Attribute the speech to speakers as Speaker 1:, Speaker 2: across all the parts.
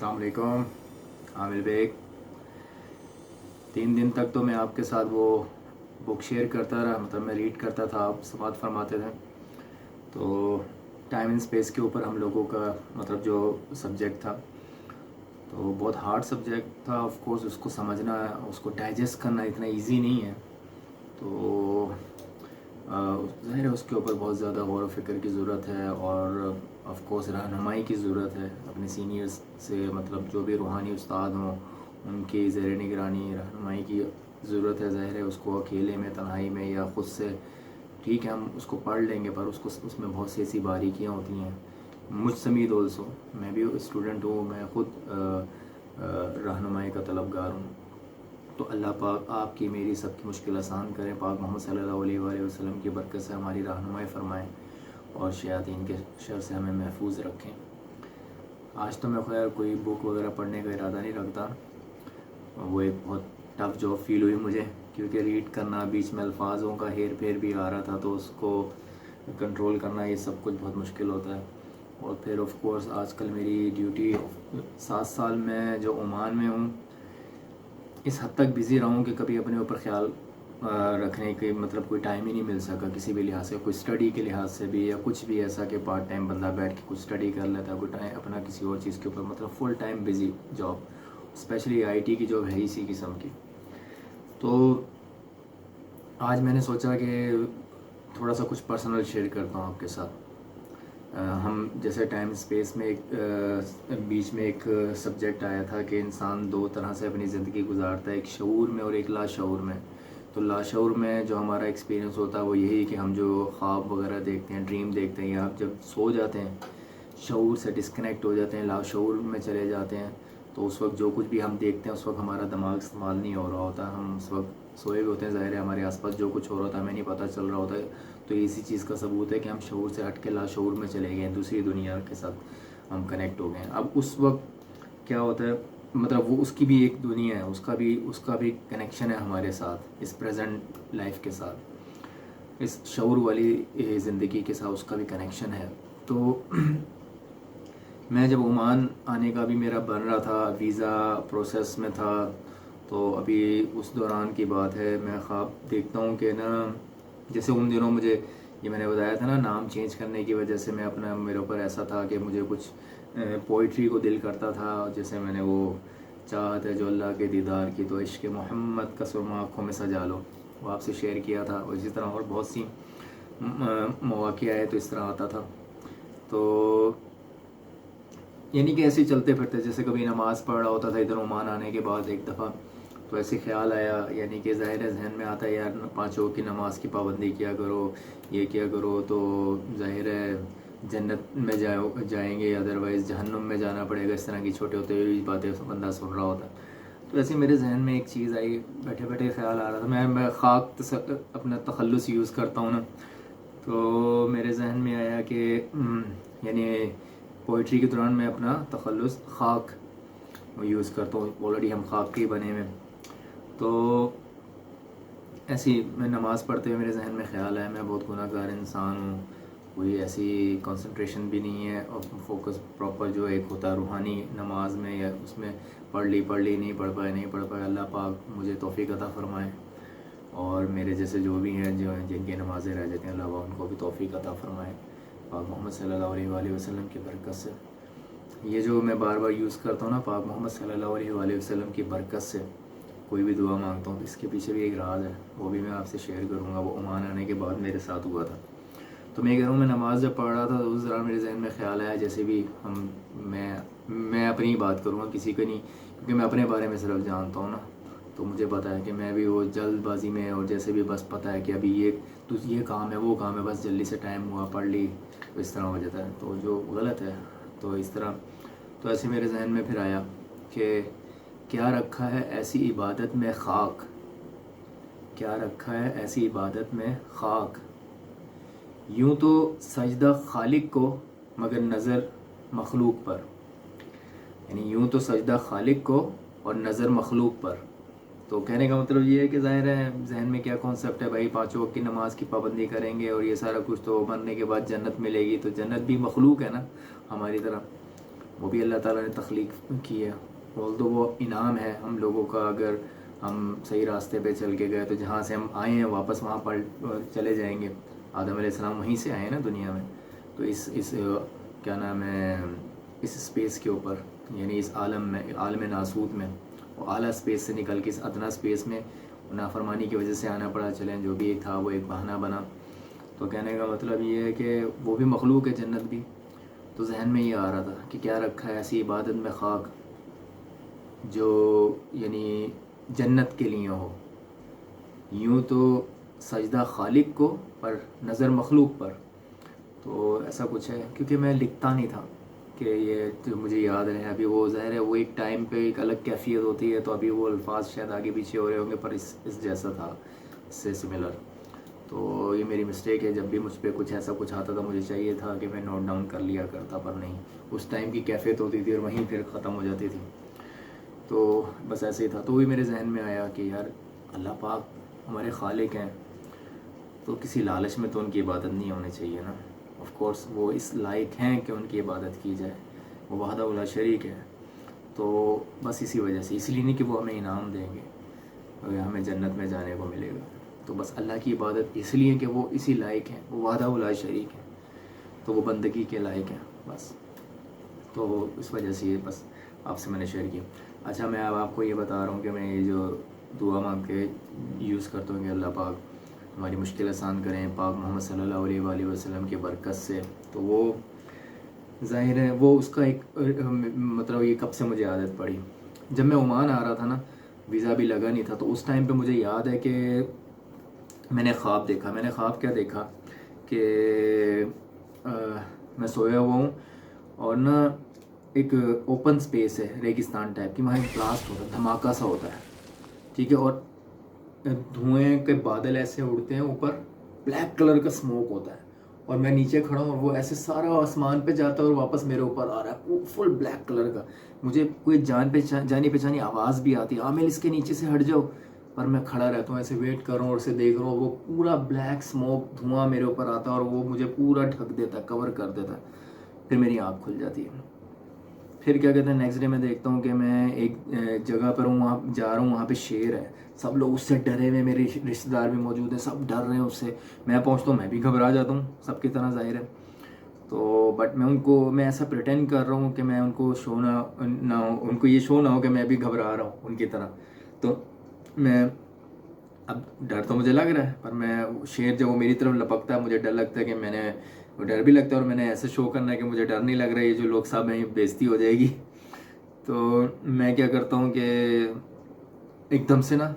Speaker 1: अस्सलाम वालेकुम। आमिर बेग, 3 दिन तक तो मैं आपके साथ वो बुक शेयर करता रहा, मतलब मैं रीड करता था, आप समात फरमाते थे। तो टाइम एंड स्पेस के ऊपर हम लोगों का मतलब जो सब्जेक्ट था, तो बहुत हार्ड सब्जेक्ट था। ऑफ कोर्स उसको समझना, उसको डाइजेस्ट करना इतना इजी नहीं है। तो ज़ाहिर है उसके ऊपर बहुत ज़्यादा गौर व फिक्र की ज़रूरत है, और ऑफ कोर्स रहनुमाई की ज़रूरत है अपने सीनियर्स से, मतलब जो भी रूहानी उस्ताद हों उनकी ज़ेर निगरानी रहनुमाई की ज़रूरत है। ज़ाहिर है उसको अकेले में, तन्हाई में या ख़ुद से ठीक है हम उसको पढ़ लेंगे, पर उसको उसमें बहुत सी ऐसी बारीकियाँ होती हैं। मुझ समीद ऑल्सो, मैं भी स्टूडेंट हूँ, मैं ख़ुद रहनुमाई का तलबगार हूँ। तो अल्लाह पाक आपकी मेरी सबकी मुश्किल आसान करें, पाक मोहम्मद सल्लल्लाहु अलैहि वसल्लम की बरकत से हमारी रहनुमाई फ़रमाएँ और शयातीन के शर से हमें महफूज रखें। आज तो मैं खैर कोई बुक वगैरह पढ़ने का इरादा नहीं रखता। वो एक बहुत टफ़ जॉब फील हुई मुझे, क्योंकि रीड करना, बीच में अल्फाजों का हेर फेर भी आ रहा था, तो उसको कंट्रोल करना, ये सब कुछ बहुत मुश्किल होता है। और फिर ऑफ कोर्स आजकल मेरी ड्यूटी 7 साल में जो ओमान में हूँ, इस हद तक बिज़ी रहा हूँ कि कभी अपने ऊपर ख्याल रखने के मतलब कोई टाइम ही नहीं मिल सका किसी भी लिहाज से, कोई स्टडी के लिहाज से भी, या कुछ भी ऐसा कि पार्ट टाइम बंदा बैठ के कुछ स्टडी कर लेता, कोई टाइम अपना किसी और चीज़ के ऊपर, मतलब full time busy job, specially IT की जॉब है इसी किस्म की। तो आज मैंने सोचा कि थोड़ा सा कुछ पर्सनल शेयर करता हूँ आपके साथ। हम जैसे टाइम स्पेस में बीच में एक सब्जेक्ट आया था कि इंसान 2 तरह से अपनी ज़िंदगी गुजारता है, एक शऊर में और एक लाशऊर में। तो लाशऊर में जो हमारा एक्सपीरियंस होता है वो यही कि हम जो ख्वाब वगैरह देखते हैं, ड्रीम देखते हैं, या आप जब सो जाते हैं शऊर से डिस्कनेक्ट हो जाते हैं, लाशऊर में चले जाते हैं, तो उस वक्त जो कुछ भी हम देखते हैं उस वक्त हमारा दिमाग इस्तेमाल नहीं हो रहा होता, हम उस वक्त सोए हुए होते हैं। ज़ाहिर है हमारे आसपास जो कुछ हो रहा होता है हमें नहीं पता चल रहा होता है। तो इसी चीज़ का सबूत है कि हम शऊर से हट के लाशऊर में चले गए, दूसरी दुनिया के साथ हम कनेक्ट हो गए। अब उस वक्त क्या होता है, मतलब वो उसकी भी एक दुनिया है, उसका भी कनेक्शन है हमारे साथ, इस प्रेजेंट लाइफ के साथ, इस शऊर वाली ज़िंदगी के साथ उसका भी कनेक्शन है। तो मैं जब ओमान आने का भी मेरा बन रहा था, वीज़ा प्रोसेस में था, तो अभी उस दौरान की बात है, मैं ख्वाब देखता हूँ कि ना, जैसे उन दिनों मुझे ये मैंने बताया था ना, नाम चेंज करने की वजह से मैं अपना, मेरे ऊपर ऐसा था कि मुझे कुछ पोइट्री को दिल करता था। जैसे मैंने वो चाहत है जो अल्लाह के दीदार की, तो इश्क़ मोहम्मद का सुरमा आँखों में सजा लो, वो आपसे शेयर किया था। और इसी तरह और बहुत सी मौक़े आए तो इस तरह आता था। तो यानी कि ऐसे ही चलते फिरते, जैसे कभी नमाज़ पढ़ रहा होता था इधर ओमान आने के बाद एक दफ़ा, तो ऐसे ख्याल आया, यानी कि ज़ाहिर है जहन में आता है यार 5 वक्त की नमाज़ की पाबंदी किया करो, ये किया करो, तो ज़ाहिर है जन्नत में जाएंगे, अदरवाइज़ जहन्नुम में जाना पड़ेगा। इस तरह की छोटे होते हुए बातें बंदा सुन रहा होता। तो ऐसे मेरे जहन में एक चीज़ आई, बैठे बैठे ख्याल आ रहा था, मैं खाक अपना तखल्लुस यूज़ करता हूँ ना, तो मेरे जहन में आया कि यानी पोइट्री के दौरान मैं अपना तखल्लुस खाक यूज़ करता हूँ, ऑलरेडी हम खाक के ही बने हुए। तो ऐसी मैं नमाज़ पढ़ते हुए मेरे जहन में ख़्याल आया, मैं बहुत गुनाहगार इंसान हूँ, कोई ऐसी कंसंट्रेशन भी नहीं है, और फोकस प्रॉपर जो एक होता है रूहानी नमाज में, या उसमें पढ़ ली नहीं पढ़ पाए। अल्लाह पाक मुझे तौफ़ीक़ अता फ़रमाए, और मेरे जैसे जो भी हैं, जो जिनकी नमाज़ें रह जाती हैं, अल्लाह उनको भी तौफ़ीक़ अता फ़रमाए, पाक मोहम्मद सल्लल्लाहु अलैहि वसल्लम की बरकत से। ये जो मैं बार बार यूज़ करता हूँ ना, पाक मोहम्मद सल्लल्लाहु अलैहि वसल्लम की बरकत से कोई भी दुआ मांगता हूँ, तो इसके पीछे भी एक राज है, वो भी मैं आपसे शेयर करूँगा। वो ओमान आने के बाद मेरे साथ हुआ था। तो मैं कह रहा हूँ, मैं नमाज़ जब पढ़ रहा था तो उस दौरान मेरे जहन में ख्याल आया, जैसे भी मैं अपनी ही बात करूँगा, किसी को नहीं, क्योंकि मैं अपने बारे में सिर्फ जानता हूँ ना। तो मुझे पता है कि मैं भी वो जल्दबाजी में, और जैसे भी बस पता है कि अभी ये काम है, वो काम है, बस जल्दी से टाइम हुआ पढ़ ली, तो इस तरह हो जाता है, तो जो गलत है। तो इस तरह, तो ऐसे मेरे जहन में फिर आया कि क्या रखा है ऐसी इबादत में खाक, क्या रखा है ऐसी इबादत में खाक, यूँ तो सजदा खालिक को मगर नज़र मखलूक पर। यानी यूँ तो सजदा खालिक को और नज़र मखलूक पर। तो कहने का मतलब ये है कि ज़ाहिर है जहन में क्या कॉन्सेप्ट है भाई, 5 वक्त की नमाज़ की पाबंदी करेंगे और ये सारा कुछ, तो मरने के बाद जन्नत मिलेगी, तो जन्नत भी मखलूक है ना हमारी तरह। वो भी अल्लाह ताला ने तख्लीक की है। ऑल्दो वो इनाम है हम लोगों का, अगर हम सही रास्ते पे चल के गए तो जहाँ से हम आए हैं वापस वहाँ पर चले जाएंगे। आदम अलैहिस्सलाम वहीं से आए हैं ना दुनिया में। तो इस क्या नाम है, इस स्पेस के ऊपर, यानी इस आलम में, आलम नासूत में, वो आला स्पेस से निकल के इस अदना स्पेस में नाफरमानी की वजह से आना पड़ा। चलें, जो भी एक था वो एक बहाना बना। तो कहने का मतलब ये है कि वो भी मखलूक है, जन्नत भी। तो जहन में ये आ रहा था कि क्या रखा है ऐसी इबादत में खाक जो यानी जन्नत के लिए हो। यूँ तो सजदा खालिक को पर नज़र मखलूक पर, तो ऐसा कुछ है। क्योंकि मैं लिखता नहीं था कि ये जो मुझे याद रहे। अभी वो ज़ाहिर है वो एक टाइम पे एक अलग कैफियत होती है, तो अभी वो अल्फाज शायद आगे पीछे हो रहे होंगे, पर इस जैसा था, इससे सिमिलर। तो ये मेरी मिस्टेक है। जब भी मुझ पर कुछ ऐसा कुछ आता था, मुझे चाहिए था कि मैं नोट डाउन कर लिया करता, पर नहीं, उस टाइम की कैफियत होती थी और वहीं फिर ख़त्म हो जाती थी। तो बस ऐसे ही था। तो वही मेरे जहन में आया कि यार अल्लाह पाक हमारे खालिक हैं, तो किसी लालच में तो उनकी इबादत नहीं होनी चाहिए ना। ऑफ कोर्स वो इस लायक हैं कि उनकी इबादत की जाए, वो वहदा उला शरीक है। तो बस इसी वजह से, इसलिए नहीं कि वो हमें इनाम देंगे और हमें जन्नत में जाने को मिलेगा। तो बस अल्लाह की इबादत इसलिए कि वो इसी लायक हैं, वो वहदा उला शरीक है, तो वो बंदगी के लायक हैं बस। तो इस वजह से ये बस आपसे मैंने शेयर किया। अच्छा, मैं अब आपको ये बता रहा हूँ कि मैं ये जो दुआ मांग के यूज़ करता हूँ कि अल्लाह पाक हमारी मुश्किल आसान करें पाक मोहम्मद सल्लल्लाहु अलैहि वसल्लम की बरकत से, तो वो ज़ाहिर है वो उसका एक मतलब ये कब से मुझे आदत पड़ी। जब मैं ओमान आ रहा था ना, वीज़ा भी लगा नहीं था, तो उस टाइम पे मुझे याद है कि मैंने ख्वाब देखा। मैंने ख्वाब क्या देखा कि मैं सोया हुआ हूँ और ना एक ओपन स्पेस है रेगिस्तान टाइप की, वहाँ एक ब्लास्ट होता है, धमाका सा होता है, ठीक है, और धुएं के बादल ऐसे उड़ते हैं ऊपर, ब्लैक कलर का स्मोक होता है, और मैं नीचे खड़ा हूँ और वो ऐसे सारा आसमान पे जाता है और वापस मेरे ऊपर आ रहा है, फुल ब्लैक कलर का। मुझे कोई जानी पहचानी आवाज़ भी आती है, आमिर इसके नीचे से हट जाओ, पर मैं खड़ा रहता हूँ ऐसे, वेट कर रहा हूँ और उसे देख रहा हूँ। वो पूरा ब्लैक स्मोक धुआं मेरे ऊपर आता है और वो मुझे पूरा ढक देता है, कवर कर देता है। फिर मेरी आँख खुल जाती है। फिर क्या कहते हैं, नेक्स्ट डे मैं देखता हूँ कि मैं एक जगह पर हूँ, वहाँ जा रहा हूँ, वहाँ पे शेर है, सब लोग उससे डरे हुए, मेरे रिश्तेदार भी मौजूद हैं, सब डर रहे हैं उससे। मैं पहुँचता हूँ, मैं भी घबरा जाता हूँ सबकी तरह, जाहिर है। तो बट मैं ऐसा प्रिटेंड कर रहा हूँ कि मैं उनको शो ना हो, उनको ये शो ना हो कि मैं भी घबरा रहा हूँ उनकी तरह। तो मैं, अब डर तो मुझे लग रहा है, पर मैं, शेर जब वो मेरी तरफ लपकता है, मुझे डर लगता है कि मैंने, वो डर भी लगता है और मैंने ऐसे शो करना है कि मुझे डर नहीं लग रहा है, ये जो लोग सब हैं बेइज्जती हो जाएगी। तो मैं क्या करता हूँ कि एकदम से ना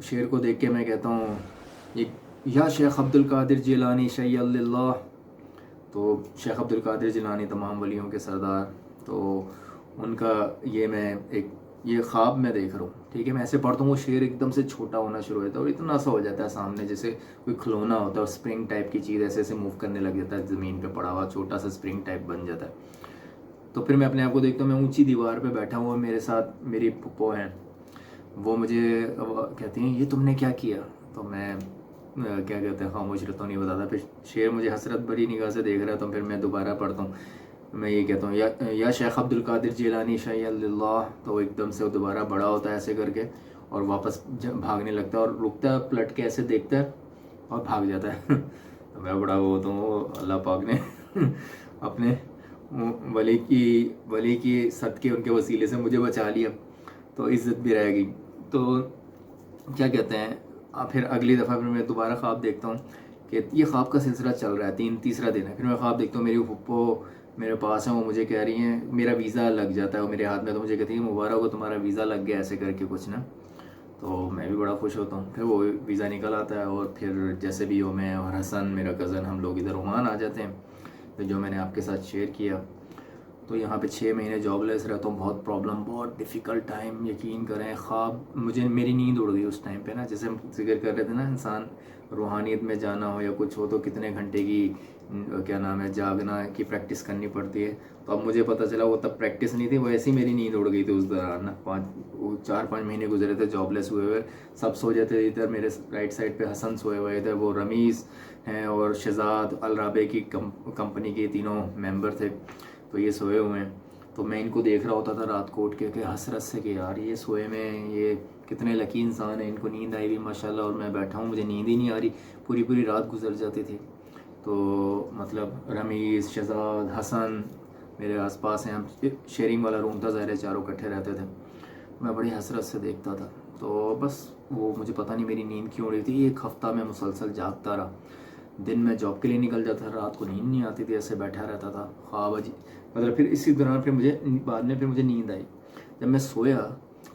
Speaker 1: शेर को देख के मैं कहता हूँ, ये या शेख अब्दुल कादिर जिलानी शैय्यल्लाह। तो शेख अब्दुल कादिर जिलानी तमाम वलियों के सरदार, तो उनका ये मैं एक ये ख्वाब में देख रहा हूँ, ठीक है। मैं ऐसे पढ़ता हूँ, वो शेर एकदम से छोटा होना शुरू होता है और इतना सा हो जाता है सामने, जैसे कोई खिलौना होता है और स्प्रिंग टाइप की चीज़ ऐसे ऐसे मूव करने लग जाता है, ज़मीन पे पड़ा हुआ छोटा सा स्प्रिंग टाइप बन जाता है। तो फिर मैं अपने आप को देखता हूँ, मैं ऊंची दीवार पे बैठा हूँ और मेरे साथ मेरी फुप्पो हैं, वो मुझे कहती हैं ये तुमने क्या किया। तो मैं क्या कहते हैं, खामोश रहता हूँ, नहीं बताता। फिर शेर मुझे हसरत भरी निगाह से देख रहा है, तो फिर मैं दोबारा पढ़ता हूँ, मैं ये कहता हूँ या शेख अब्दुल कादिर जिलानी शैय्यल्लाह। तो वो एकदम से वो दोबारा बड़ा होता है ऐसे करके और वापस भागने लगता है और रुकता है, पलट के ऐसे देखता है और भाग जाता है। तो मैं बड़ा वो होता हूँ, अल्लाह पाक ने अपने वली की सदके उनके वसीले से मुझे बचा लिया, तो इज़्ज़त भी रहेगी। तो क्या कहते हैं, फिर अगली दफ़ा फिर मैं दोबारा ख्वाब देखता हूँ कि ये ख्वाब का सिलसिला चल रहा है, तीसरा दिन है। फिर मैं ख्वाब देखता हूँ, मेरी फुप्पो मेरे पास है, वो मुझे कह रही हैं, मेरा वीज़ा लग जाता है वो मेरे हाथ में, तो मुझे कहती है मुबारक हो तुम्हारा वीज़ा लग गया, ऐसे करके कुछ ना। तो मैं भी बड़ा खुश होता हूँ। फिर वो वीज़ा निकल आता है और फिर जैसे भी हो, मैं और हसन मेरा कज़न हम लोग इधर ओमान आ जाते हैं। तो जो मैंने आपके साथ शेयर किया, तो यहाँ पे 6 महीने जॉबलेस रहता हूँ, बहुत प्रॉब्लम, बहुत डिफ़िकल्ट टाइम, यकीन करें। ख्वाब, मुझे मेरी नींद उड़ गई उस टाइम पे ना, जैसे हम जिक्र कर रहे थे ना, इंसान रूहानियत में जाना हो या कुछ हो तो कितने घंटे की क्या नाम है जागना की प्रैक्टिस करनी पड़ती है। तो अब मुझे पता चला वो तब प्रैक्टिस नहीं थी, वो ऐसी मेरी नींद उड़ गई थी उस दौरान ना। 4-5 महीने गुजरे थे जॉबलेस हुए हुए, सब सो जाते थे। इधर मेरे राइट साइड पे हसन सोए हुए, इधर वो रमीज़ हैं और शहजाद अल राबे की कंपनी के तीनों मेंबर थे, तो ये सोए हुए हैं। तो मैं इनको देख रहा होता था रात को उठ के हसरत से कि यार ये सोए में ये कितने लकी इंसान है, इनको नींद आई हुई माशाल्लाह, और मैं बैठा हूँ मुझे नींद ही नहीं आ रही, पूरी पूरी रात गुजर जाती थी। तो मतलब रमीज़, शहजाद, हसन मेरे आसपास हैं, हम शेयरिंग वाला रूम था, ज़ाहिर है चारों इकट्ठे रहते थे। मैं बड़ी हसरत से देखता था। तो बस वो मुझे पता नहीं मेरी नींद क्यों उड़ रही थी। एक हफ़्ता मैं मुसलसल जागता रहा। दिन में जॉब के लिए निकल जाता था, रात को नींद नहीं आती थी, ऐसे बैठा रहता था ख्वाब मतलब फिर इसी दौरान फिर मुझे बाद में फिर मुझे नींद आई जब मैं सोया।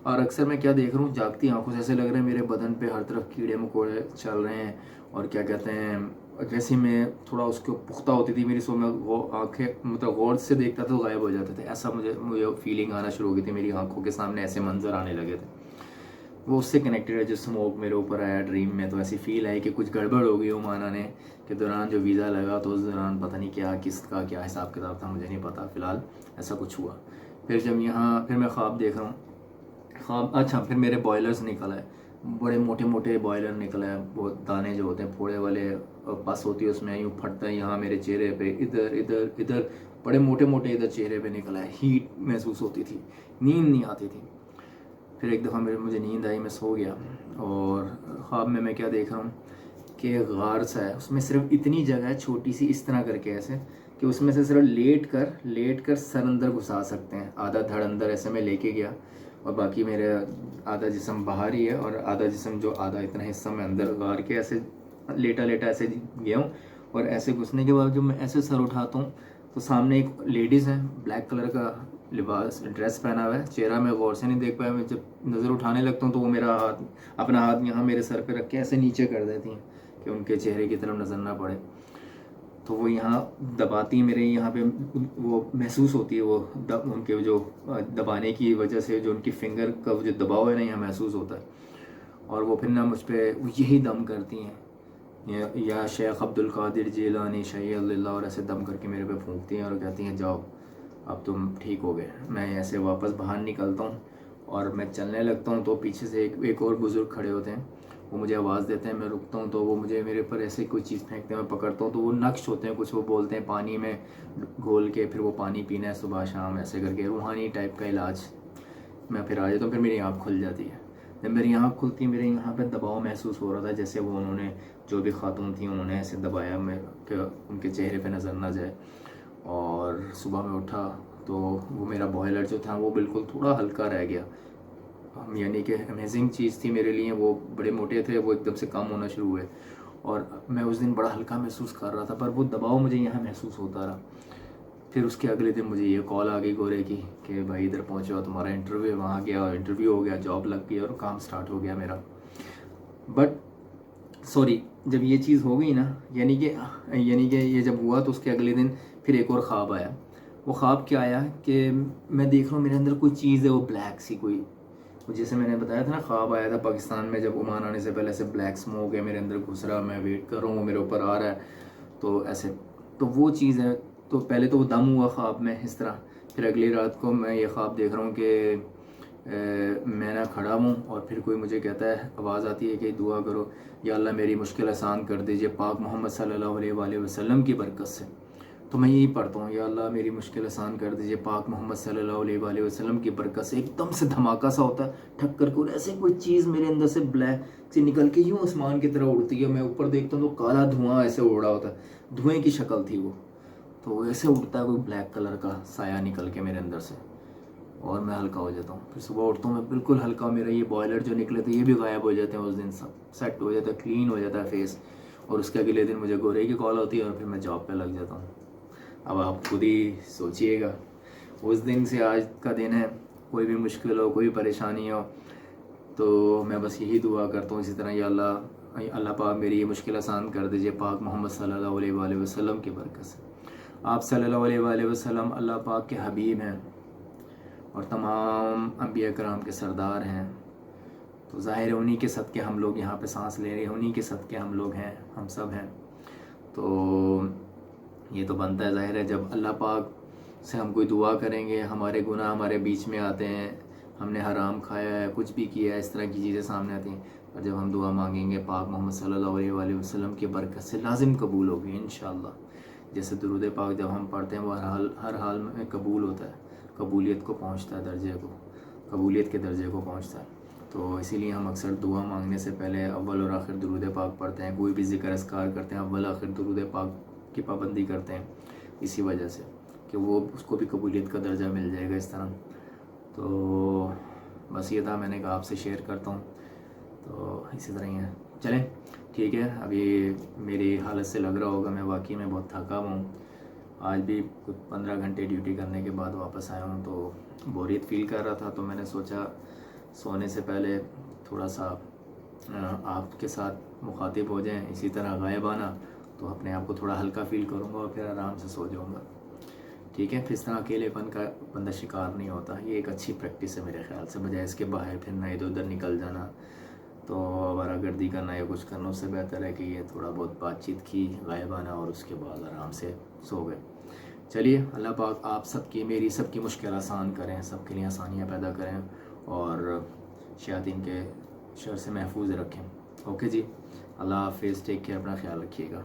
Speaker 1: और अक्सर मैं क्या देख रहा हूँ, जागती आंखों से ऐसे लग रहा है मेरे बदन पे हर तरफ कीड़े मकोड़े चल रहे हैं, और क्या कहते हैं, जैसे मैं थोड़ा उसको पुख्ता होती थी मेरी सो, मैं वो आँखें मतलब गौर से देखता था तो गायब हो जाते थे। ऐसा मुझे फीलिंग आना शुरू हो गई थी, मेरी आंखों के सामने ऐसे मंजर आने लगे थे। वो उससे कनेक्टेड है, जो स्मोक मेरे ऊपर आया ड्रीम में, तो ऐसी फील आई कि कुछ गड़बड़ हो गई उमाना ने के दौरान जो वीज़ा लगा, तो उस दौरान पता नहीं क्या किसका क्या हिसाब किताब था, मुझे नहीं पता। फ़िलहाल ऐसा कुछ हुआ। फिर जब यहाँ फिर मैं ख्वाब देख रहा हूँ, ख्वाब अच्छा फिर मेरे बॉयलर्स निकल आए, बड़े मोटे मोटे बॉयलर निकल आए, वो दाने जो होते हैं फोड़े वाले पस होती है उसमें, यूँ फटता है यहाँ मेरे चेहरे पे, इधर इधर इधर बड़े मोटे मोटे इधर चेहरे पे निकल आए। हीट महसूस होती थी, नींद नहीं आती थी। फिर एक दफ़ा मुझे नींद आई, मैं सो गया, और ख्वाब में मैं क्या देख रहा हूँ कि गार सा है, उसमें सिर्फ इतनी जगह है छोटी सी, इस तरह करके ऐसे कि उसमें से सिर्फ लेट कर सर अंदर घुसा सकते हैं, आधा धड़ अंदर ऐसे मैं लेके गया, और बाकी मेरे आधा जिस्म बाहर ही है, और आधा जिस्म जो आधा इतना हिस्सा मैं अंदर गार के ऐसे लेटा ऐसे गया हूँ। और ऐसे घुसने के बाद जब मैं ऐसे सर उठाता हूँ तो सामने एक लेडीज़ है, ब्लैक कलर का लिबास ड्रेस पहना हुआ है, चेहरा मैं गौर से नहीं देख पाया। मैं जब नज़र उठाने लगता हूँ तो वो मेरा अपना हाथ यहाँ मेरे सर पे रख के ऐसे नीचे कर देती हैं कि उनके चेहरे की तरफ नज़र ना पड़े। तो वो यहाँ दबाती हैं मेरे यहाँ पे, वो महसूस होती है वो उनके जो दबाने की वजह से जो उनकी फिंगर का जो दबाव है ना यहाँ महसूस होता है। और वो फिर ना मुझ पर यही दम करती हैं, या शेख अब्दुल कादिर जिलानी शैय्यल्लाह, और ऐसे दम करके मेरे पे फूंकती हैं और कहती हैं जाओ अब तुम ठीक हो गए। मैं ऐसे वापस बाहर निकलता हूँ और मैं चलने लगता हूँ, तो पीछे से एक और बुज़ुर्ग खड़े होते हैं, वो मुझे आवाज़ देते हैं। मैं रुकता हूँ तो वो मुझे मेरे पर ऐसे कोई चीज़ फेंकते हैं, मैं पकड़ता हूँ तो वो नक्श होते हैं कुछ, वो बोलते हैं पानी में घोल के फिर वो पानी पीना है सुबह शाम, ऐसे करके रूहानी टाइप का इलाज। मैं फिर आ जाता हूँ, फिर मेरी आँख खुल जाती है। जब मेरी आँख खुलती है, मेरे यहाँ पे दबाव महसूस हो रहा था, जैसे वो उन्होंने जो भी खातून थी उन्होंने ऐसे दबाया मैं कि उनके चेहरे पे नज़र ना जाए। और सुबह में उठा तो वो मेरा बॉयलर जो था वो बिल्कुल थोड़ा हल्का रह गया, यानी कि अमेजिंग चीज़ थी मेरे लिए। वो बड़े मोटे थे, वो एकदम से कम होना शुरू हुए, और मैं उस दिन बड़ा हल्का महसूस कर रहा था, पर वो दबाव मुझे यहाँ महसूस होता रहा। फिर उसके अगले दिन मुझे ये कॉल आ गई गोरे की कि भाई इधर पहुँचो, तुम्हारा इंटरव्यू, वहाँ गया और इंटरव्यू हो गया, जॉब लग गई और काम स्टार्ट हो गया मेरा। बट सॉरी, जब ये चीज़ हो गई ना, यानी कि ये जब हुआ तो उसके अगले दिन फिर एक और ख्वाब आया। वो ख्वाब क्या आया कि मैं देख रहा हूँ मेरे अंदर कोई चीज़ है, वो ब्लैक सी कोई, वो जैसे मैंने बताया था ना ख्वाब आया था पाकिस्तान में, जब ओमान आने से पहले से ब्लैक स्मोक है मेरे अंदर घुस रहा, मैं वेट कर रहा हूँ, वो मेरे ऊपर आ रहा है, तो ऐसे, तो वो चीज़ है। तो पहले तो वो दम हुआ ख्वाब में इस तरह, फिर अगली रात को मैं ये ख्वाब देख रहा हूँ कि मैं ना खड़ा हूँ, और फिर कोई मुझे कहता है, आवाज़ आती है कि दुआ करो, या अल्लाह मेरी मुश्किल आसान कर दीजिए पाक मोहम्मद सल्लल्लाहु अलैहि वसल्लम की बरकत से। तो मैं यही पढ़ता हूँ, या अल्लाह मेरी मुश्किल आसान कर दीजिए पाक मोहम्मद सल्लल्लाहु अलैहि वसल्लम की बरकत से। एकदम से धमाका सा होता है, ठक करके, और ऐसे कोई चीज़ मेरे अंदर से ब्लैक से निकल के यूँ आसमान की तरह उड़ती है। मैं ऊपर देखता हूँ तो काला धुआं ऐसे उड़ा होता है, धुएँ की शक्ल थी वो, तो ऐसे उड़ता है कोई ब्लैक कलर का साया निकल के मेरे अंदर से, और मैं हल्का हो जाता हूँ। फिर सुबह उठता हूँ मैं बिल्कुल हल्का, मेरा ये बॉयलर जो निकले थे ये भी गायब हो जाते हैं उस दिन, सब सेट हो जाता है, क्लीन हो जाता है फेस। और उसके अगले दिन मुझे गोरे की कॉल होती है और फिर मैं जॉब पे लग जाता हूँ। अब आप खुद ही सोचिएगा, उस दिन से आज का दिन है, कोई भी मुश्किल हो, कोई परेशानी हो, तो मैं बस यही दुआ करता हूँ इसी तरह, या अल्लाह पाक मेरी ये मुश्किल आसान कर दीजिए पाक मोहम्मद सल्लल्लाहु अलैहि वसल्लम की बरकत से। आप सल्लल्लाहु अलैहि वसल्लम अल्लाह पाक के हबीब हैं और तमाम अंबिया कराम के सरदार हैं, तो ज़ाहिर है उन्हीं के सदक़े हम लोग यहाँ पे सांस ले रहे हैं, उन्हीं के सदक़े हम लोग हैं, हम सब हैं। तो ये तो बनता है, ज़ाहिर है जब अल्लाह पाक से हम कोई दुआ करेंगे, हमारे गुनाह हमारे बीच में आते हैं, हमने हराम खाया है, कुछ भी किया है, इस तरह की चीज़ें सामने आती हैं, और जब हम दुआ मांगेंगे पाक मोहम्मद सल्लल्लाहु अलैहि वसल्लम की बरकत से लाजिम कबूल होगी इंशाअल्लाह। जैसे दुरूद पाक जब हम पढ़ते हैं वो हर हाल में कबूल होता है, कबूलियत को पहुँचता है, कबूलियत के दर्जे को पहुँचता है। तो इसीलिए हम अक्सर दुआ मांगने से पहले अव्वल और आखिर दुरूद पाक पढ़ते हैं। कोई भी ज़िक्र अस्कार करते हैं अव्वल आखिर दुरूद पाक की पाबंदी करते हैं, इसी वजह से कि वो उसको भी कबूलियत का दर्जा मिल जाएगा इस तरह। तो बस ये था, मैंने कहा आपसे शेयर करता हूँ। तो इसी तरह ही है, चलें ठीक है। अभी मेरी हालत से लग रहा होगा मैं वाकई में बहुत थका हुआ हूँ। आज भी कुछ 15 घंटे ड्यूटी करने के बाद वापस आया हूँ, तो बोरियत फील कर रहा था। तो मैंने सोचा सोने से पहले थोड़ा सा आपके साथ मुखातिब हो जाएं, इसी तरह गायबाना, तो अपने आप को थोड़ा हल्का फील करूँगा और फिर आराम से सो जाऊँगा। ठीक है, फिर इस तरह अकेलेपन का बंदा शिकार नहीं होता। ये एक अच्छी प्रैक्टिस है मेरे ख्याल से, बजाय इसके बाहर फिर ना इधर उधर निकल जाना, तो आवारागर्दी करना या कुछ करना, उससे बेहतर है कि ये थोड़ा बहुत बातचीत की गायबाना और उसके बाद आराम से सो गए। चलिए, अल्लाह पाक आप सबकी, मेरी सबकी मुश्किल आसान करें, सबके लिए आसानियाँ पैदा करें और शयातीन के शर से महफूज रखें। ओके जी, अल्लाह हाफिज़, टेक केयर, अपना ख्याल रखिएगा।